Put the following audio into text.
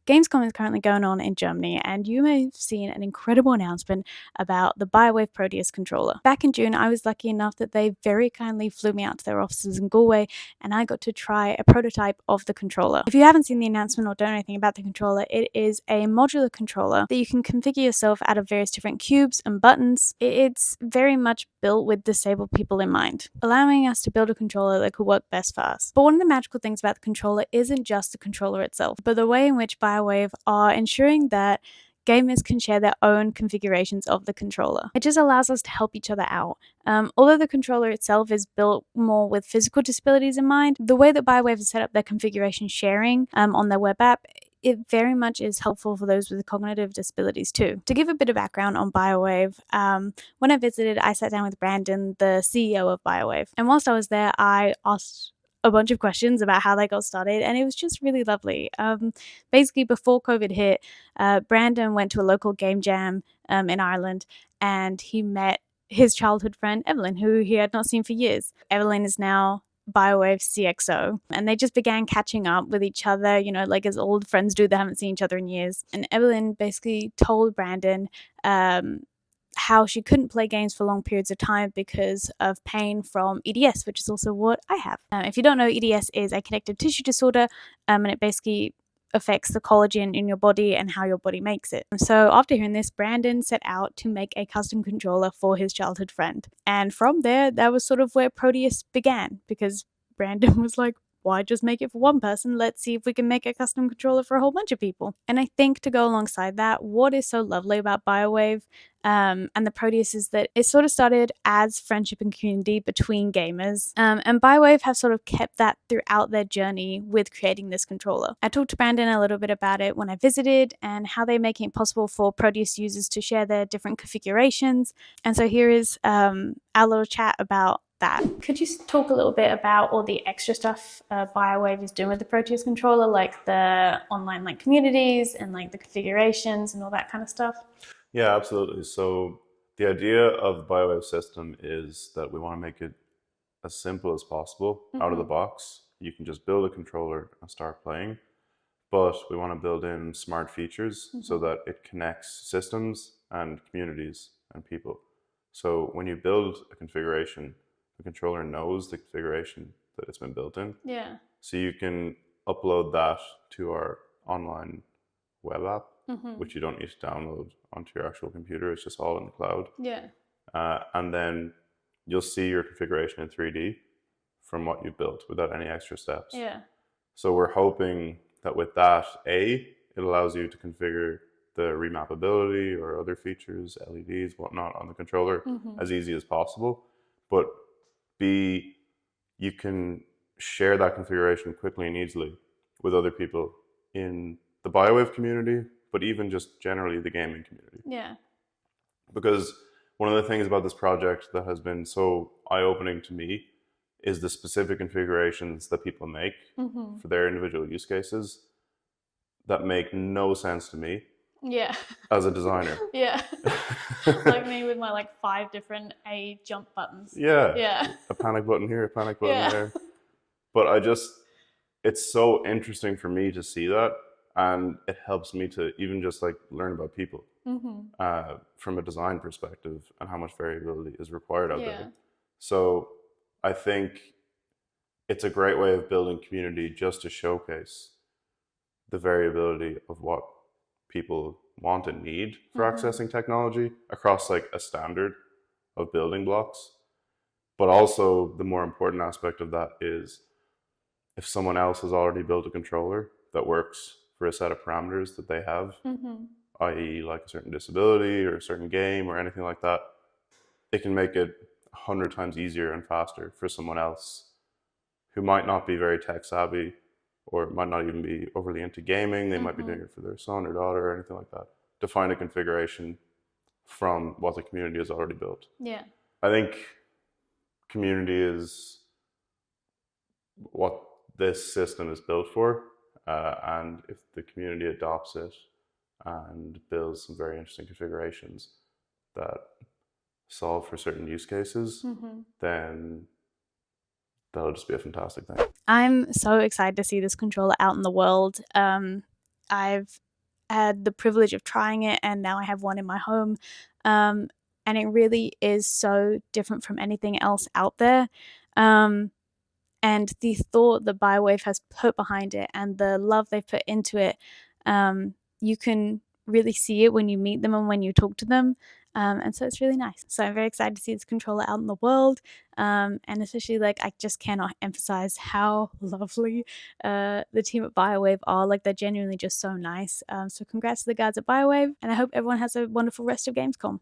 Gamescom is currently going on in Germany, and you may have seen an incredible announcement about the Biowave Proteus Controller. Back in June, I was lucky enough that they very kindly flew me out to their offices in Galway, and I got to try a prototype of the controller. If you haven't seen the announcement or don't know anything about the controller, it is a modular controller that you can configure yourself out of various different cubes and buttons. It's very much built with disabled people in mind, allowing us to build a controller that could work best for us. But one of the magical things about the controller isn't just the controller itself, but the way in which Biowave are ensuring that gamers can share their own configurations of the controller. It just allows us to help each other out. Although the controller itself is built more with physical disabilities in mind, the way that Biowave has set up their configuration sharing on their web app, it very much is helpful for those with cognitive disabilities too. To give a bit of background on Biowave, when I visited, I sat down with Brandon, the CEO of Biowave, and whilst I was there, I asked a bunch of questions about how they got started, and it was just really lovely. Basically, before COVID hit, Brandon went to a local game jam in Ireland, and he met his childhood friend Evelyn, who he had not seen for years. Evelyn is now Biowave CXO, and they just began catching up with each other, like as old friends do that haven't seen each other in years. And Evelyn basically told Brandon how she couldn't play games for long periods of time because of pain from EDS, which is also what I have. If you don't know, EDS is a connective tissue disorder, and it basically affects the collagen in your body and how your body makes it. So after hearing this, Brandon set out to make a custom controller for his childhood friend. And from there, that was sort of where Proteus began, because Brandon was like, why just make it for one person? Let's see if we can make a custom controller for a whole bunch of people. And I think to go alongside that, what is so lovely about Biowave and the Proteus is that it sort of started as friendship and community between gamers. And Biowave have sort of kept that throughout their journey with creating this controller. I talked to Brandon a little bit about it when I visited and how they're making it possible for Proteus users to share their different configurations. And so here is our little chat about that. Could you talk a little bit about all the extra stuff Biowave is doing with the Proteus controller, like the online communities and the configurations and all that kind of stuff? Yeah, absolutely. So the idea of the Biowave system is that we want to make it as simple as possible out of the box. You can just build a controller and start playing, but we want to build in smart features so that it connects systems and communities and people. So when you build a configuration, the controller knows the configuration that it's been built in. Yeah. So you can upload that to our online web app, which you don't need to download onto your actual computer. It's just all in the cloud. Yeah. And then you'll see your configuration in 3D from what you've built without any extra steps. Yeah. So we're hoping that with that, it allows you to configure the remappability or other features, LEDs, whatnot on the controller as easy as possible. But B, you can share that configuration quickly and easily with other people in the Biowave community, but even just generally the gaming community. Yeah. Because one of the things about this project that has been so eye-opening to me is the specific configurations that people make for their individual use cases that make no sense to me. Yeah. As a designer. Yeah. Like me with my 5 different A jump buttons. Yeah. Yeah. A panic button here, a panic button there. But it's so interesting for me to see that, and it helps me to even just learn about people from a design perspective and how much variability is required out there. So I think it's a great way of building community just to showcase the variability of what people want and need for accessing technology across a standard of building blocks. But also the more important aspect of that is if someone else has already built a controller that works for a set of parameters that they have, i.e. a certain disability or a certain game or anything like that, it can make it 100 times easier and faster for someone else who might not be very tech savvy or might not even be overly into gaming. They might be doing it for their son or daughter or anything like that, to find a configuration from what the community has already built. Yeah. I think community is what this system is built for. And if the community adopts it and builds some very interesting configurations that solve for certain use cases, then that'll just be a fantastic thing. I'm so excited to see this controller out in the world. I've had the privilege of trying it, and now I have one in my home. And it really is so different from anything else out there. And the thought that Biowave has put behind it and the love they've put into it, you can really see it when you meet them and when you talk to them. And so it's really nice. So I'm very excited to see this controller out in the world. And especially, like, I just cannot emphasize how lovely the team at Biowave are. Like, they're genuinely just so nice. So congrats to the guys at Biowave, and I hope everyone has a wonderful rest of Gamescom.